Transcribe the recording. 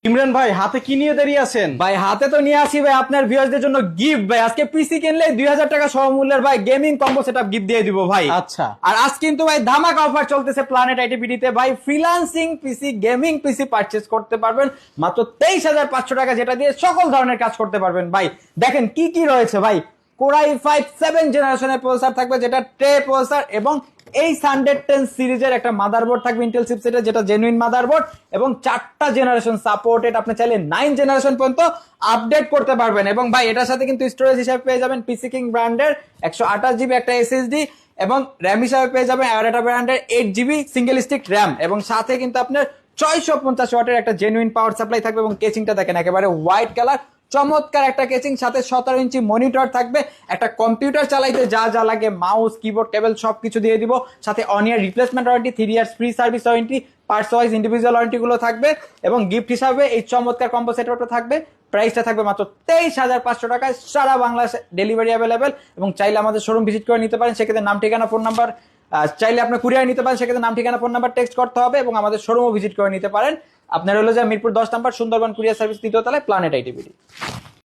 ইমরান ভাই হাতে কি নিয়ে দাঁড়িয়ে আছেন? ভাই হাতে তো নিয়ে আসি ভাই আপনার ভিউয়ারদের জন্য গিফট ভাই। আজকে পিসি কিনলে 2000 টাকা সমমূল্যের ভাই গেমিং কম্বো সেটআপ গিফট দিয়ে দিব ভাই। আচ্ছা। আর আজ কিন্তু ভাই ধামাকা অফার চলতেছে প্ল্যানেট আইটিভিতে ভাই। ফ্রিল্যান্সিং পিসি গেমিং পিসি পারচেজ করতে পারবেন মাত্র 23500 টাকা, যেটা দিয়ে সকল ধরনের কাজ করতে পারবেন ভাই। দেখেন কি কি রয়েছে ভাই। কোরাই 5 7 জেনারেশনের প্রসেসর থাকবে, যেটা ট্রে প্রসেসর, এবং এই সানডেড 10 সিরিজের একটা মাদারবোর্ড থাকবে ইন্টেল চিপসেটের, যেটা জেনুইন মাদারবোর্ড, এবং 4টা জেনারেশন সাপোর্টেড। আপনি চাইলে 9 জেনারেশন পর্যন্ত আপডেট করতে পারবেন। এবং ভাই এটার সাথে কিন্তু স্টোরেজ হিসেবে পেয়ে যাবেন পিসি কিং ব্র্যান্ডের 128 জিবি একটা এসএসডি, এবং র্যাম হিসাবে পেয়ে যাবেন অ্যাডাটা ব্র্যান্ডের 8 জিবি সিঙ্গেল স্টিক র্যাম, এবং সাথে কিন্তু আপনার 650 ওয়াটের একটা জেনুইন পাওয়ার সাপ্লাই থাকবে। এবং কেচিংটা দেখেন একেবারে হোয়াইট কালার, চমৎকার একটা কেচিং, সাথে 17 ইঞ্চি মনিটর থাকবে। একটা কম্পিউটার চালাইতে যা যা লাগে মাউস কিবোর্ড কেবল সবকিছু দিয়ে দিব। সাথে অনিয়ার replacement warranty, 3 years free service warranty, parts wise individual warranty গুলো থাকবে। এবং গিফট হিসাবে এই চমৎকার কম্বো সেটআপটা থাকবে। প্রাইসটা থাকবে মাত্র 23500 টাকায়, সারা বাংলাদেশে ডেলিভারি অ্যাভেলেবেল। এবং চাইলে আমাদের শোরুম ভিজিট করে নিতে পারেন, সেক্ষেত্রে নাম ঠিকানা ফোন নাম্বার, চাইলে আপনার কুরিয়ার নিতে পারেন, সেক্ষেত্রে নাম ঠিকানা ফোন নাম্বার টেক্সট করতে হবে। এবং আমাদের শোরুমও ভিজিট করে নিতে পারেন। আপনার হলো যে মিরপুর 10 নম্বর, সুন্দরবন কুরিয়ার সার্ভিস, 3য় তলায়, প্ল্যানেট আইটিভিটি।